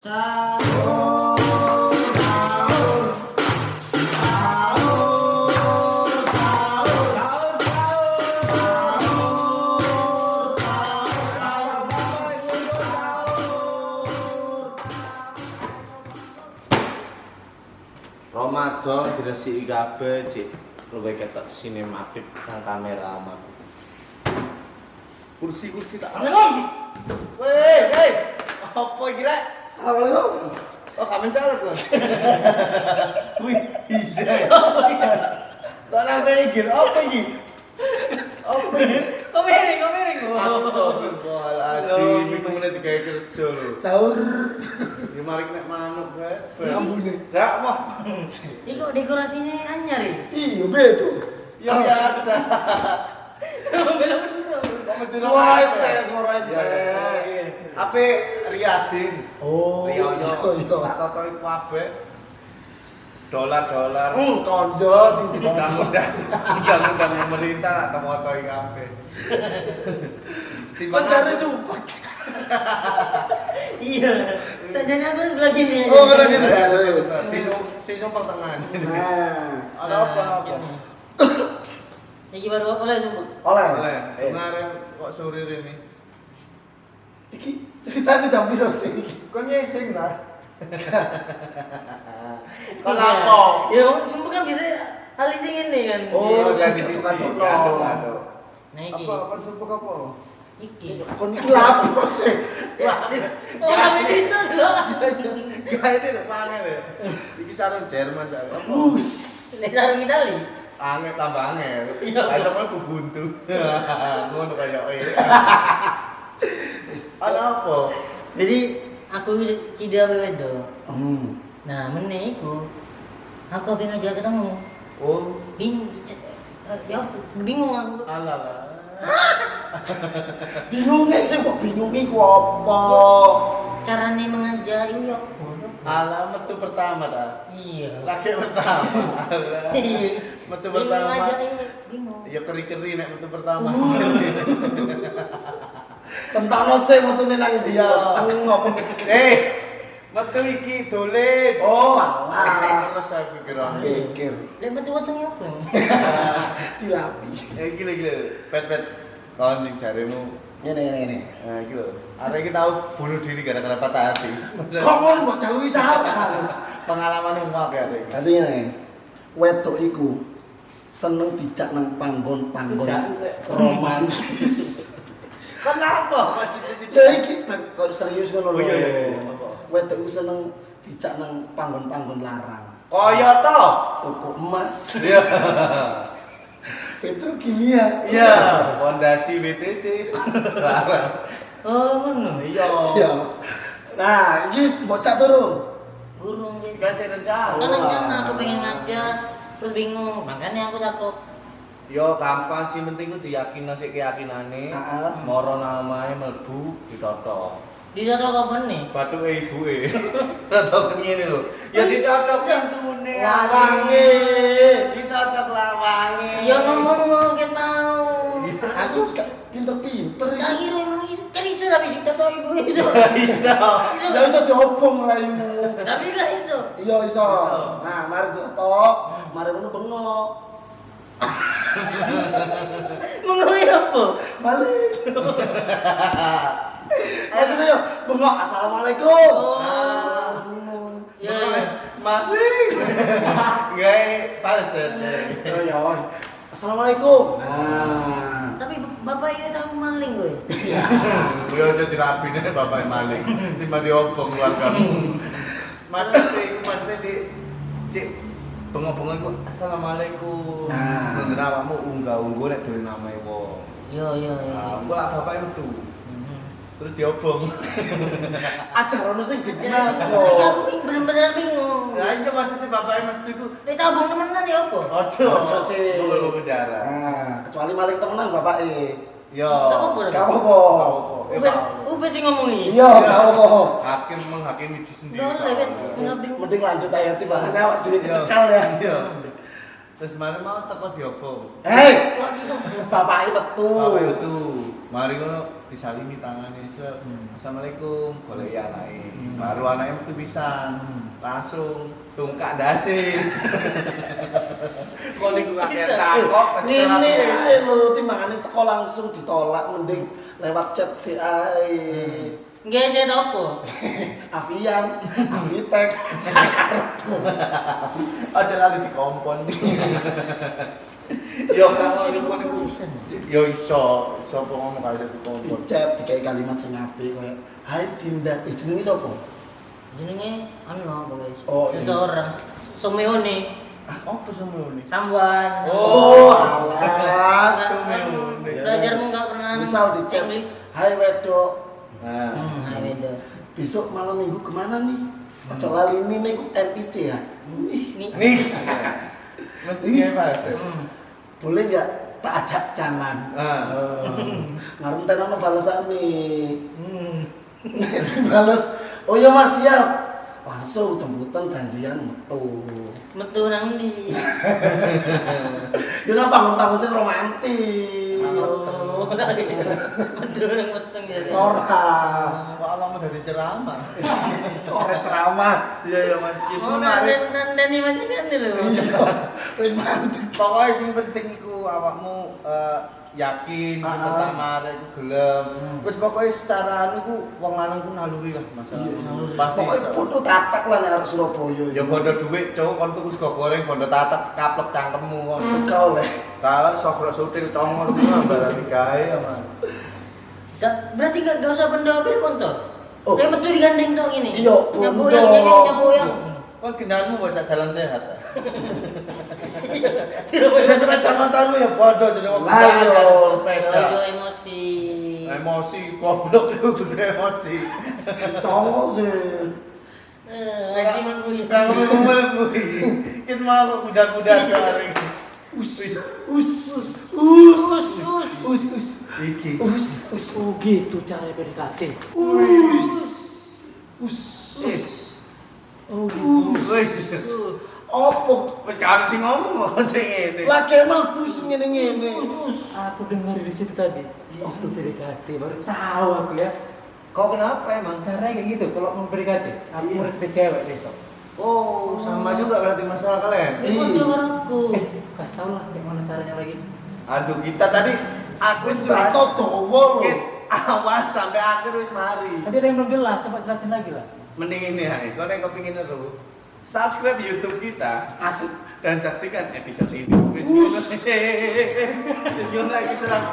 Sahur, sahur, sahur, sahur, Ramadan diresiki kabeh, Cik. Luwih ketok sinematik nang kamera omahku. Kursi tak. Assalamualaikum. Weh, apa iki rek? Assalamualaikum. Oh, kamen calon loh. Wih, bisa. Kok nang iki? Apa iki? Apa iki? Kok miring. Astagfirullahaladzim, iku meneh digawe kerja lho. Sahur. Ya mari nek manuk kae. Ambune. Gak mah. Iki kok dekorasinya anyar iki? Iya, beda. Ya biasa. Suara itu. Ape Riyadin. Oh, Riyoyo. iya. Tak soto iku kabeh. Dolar. Konjo sing Undang-undang pemerintah tak temotoi kabeh. Pancare sumpah. Iya. Sajane aku sebelah gini. Oh, sebelah gini. Sesuk pertengahan. Nah, Ada apa? Iki baru oleh sumpah. oleh. Kemarin kok sore ini. Iki ceritanya jam piro sih iki? Kok nyesing lah. Kenapa? Ya, sumpah kan bisa hal sing ini kan. Oh, Iya, gitu, ganti kan, cici. bro. Aduh. Nah iki. Apa kon sumpah apa? Iki. Kon iki lapo sih? Oh, kami itu lho. Gak ini lho, panel ya. Iki sarung Jerman cak. Apa? Bus. Nek sarung Itali. Angel tambah angel. Iya. Ayo mau buntu. Ngono kaya Ada apa? Jadi aku cida wedo. Hmm. Nah, meneh iku aku pengen ngajak ketemu. Oh, Bingung aku. alah. Bingung sih kok bingung iku apa? Carane mengajak iku ya. Alah metu pertama ta. Iya. Lagi pertama. Alah. Iya. Metu Bingung pertama. ngajak bingung. Ya keri-keri nek metu pertama. Tentang sih metune nang dia. Tengok. Metu iki dolen. Oh, alah. Terus saya pikiran. Pikir. Lek metu weteng ya apa? Dilapi. Gila. Pet. Kon sing jaremu. Ini. Nah, iki lho. Arek iki tau bunuh diri gara-gara patah hati. Kok mbok jalui sapa? Pengalaman yang ngak ya, Rek. Dadi ngene. Wedok iku seneng dijak nang panggon-panggon romantis. Kenapa? Ya iki kok serius ngono lho. Oh, iya. Wedok iku seneng dijak nang panggon-panggon larang. Kaya to. Toko emas, Iya. petrokimia. Iya, fondasi BTC. Oh, ngono. Iya. Iya. Nah, iki wis bocah turun. Gurung gitu. Kan saya rencana. Kan rencana aku pengen ngajak, terus bingung. Makanya aku takut. Yo gampang sih, penting ku diyakin sik keyakinane. Heeh. Moro namae mlebu ditoto. Dijatuh kapan nih? Bathuke ibuke. Toto ngene lho. Ya ditotok pintune. Lawange. Ditotok lawange. Ya ngomong ket mau. Aku Aku pinter-pinter tak iki. kira emang kan iso tapi ditato ibu iso. Bisa. Ya iso diobong raimu. Tapi gak iso. Iya iso. Nah, mari ditok, mari ngono bengok. Mengoy apa? Balik. Maksudnya yo bengok assalamualaikum. Oh. Ya, ya. Maling. Gawe palset. Oh ya. Assalamualaikum. Nah. Tapi bapak itu tahu maling gue. Yo aja dirapine bapak maling. Timbang diobong keluargamu. Maksudnya di Cik bengok-bengok iku assalamualaikum. Nah. Bener awakmu unggah-ungguh nek dhewe namae wong. Yo. Nah, engko lak bapake metu. Terus diobong. Acara ono sing Jadi gede aku bener-bener bingung. Lah iya maksudnya bapake metu iku Nek tabung temenan ya apa? ojo sih. Lu penjara. Nah, kecuali maling temenan bapake. Yo. Tak apa-apa. Gak apa-apa. Ubed sing ngomong iki. Iya, gak apa-apa. Hakim menghakimi diri sendiri. Gak oleh kan ngabing. Mending lanjut aja timbangannya awak dhewe kecekal ya. Iya. Terus mana mau teko diobong. Hei, Kok gitu? bapake metu. Bapak itu Mari ngono disalimi tangane. Assalamualaikum, golek anake. Baru anake metu pisan. Langsung tungkak ndase. Kok niku kakek takok Ini ae lho timbangane teko langsung ditolak mending lewat chat si ae. Nggak chat apa? Avian, Avitek, aja lali dikompon. Yo kalau niku yo iso sapa ngomong kaya dikompon. chat dikai kalimat sing apik koyo hai Dinda, jenenge sapa? Jenenge anu guys. Oh, iya. Seseorang Someone, Apa semono? someone. Oh, alah. Kan belajarmu nggak pernah Misal di chat, English. hai wedok, Nah, Hai beda. besok malam minggu kemana nih? Ojo lali ini nih NIC ya. Nih. mesti kayak bahasa. Boleh nggak tak ajak jalan? Ngarep tenan balasan nih. Balas, oh iya mas siap. Langsung jemputan janjian metu. Metu nang ndi? Ya nang bangun-bangun sing romantis. Oh, metu nang meteng ya. Ora. Kok alamu dari ceramah? Ora ceramah. Iya ya Mas. Wis Oh, menarik. dan mancingan lho. Iya. Wis mantep. Pokoknya sing penting iku awakmu yakin sing pertama itu gelem. Wis pokoknya secara anu ku wong lanang ku naluri lah masalah. Pasti. Pokoknya foto tatak lah nek arep Surabaya. Ya bondo dhuwit cowok kon tuku sego goreng bondo tatak kaplek cangkemmu. Kau leh. Kalau sogro sutil congol ku ambaran digawe aman. Berarti gak usah benda apa kontor. Oh. Dia metu digandeng tok gini. Iya, Nyaboyang bondo. nyaboyang. Kon gendangmu bocah jalan sehat. Surabaya Ya sepeda motormu ya bodo jenenge wong Lah, iya. sepeda. Ojo emosi. Emosi goblok itu kudu emosi. Congol sih. Ngaji men kuwi. Kang ngomel kuwi. Ket mau kuda-kuda garing. Iki. Oh gitu cara PDKT. Oh gitu. Opo? Wis kan sing ngomong kok sing ngene. Lagi mlebu ngene-ngene. Aku dengar di situ tadi. Waktu PDKT baru tahu aku ya. Kau kenapa emang caranya kayak gitu kalau mau PDKT? Aku mau deket cewek besok. Oh, sama juga berarti masalah kalian. Ini kok dengar aku. Kasih tau lah gimana caranya lagi. Aduh, kita tadi aku Wis jelas cerita dawa lho. awal sampai akhir wis mari. Tadi ada yang belum jelas, coba jelasin lagi lah. Mending ini hai, kau nek kepingin itu subscribe YouTube kita Asik. dan saksikan episode ini. Wis ngono lagi selang.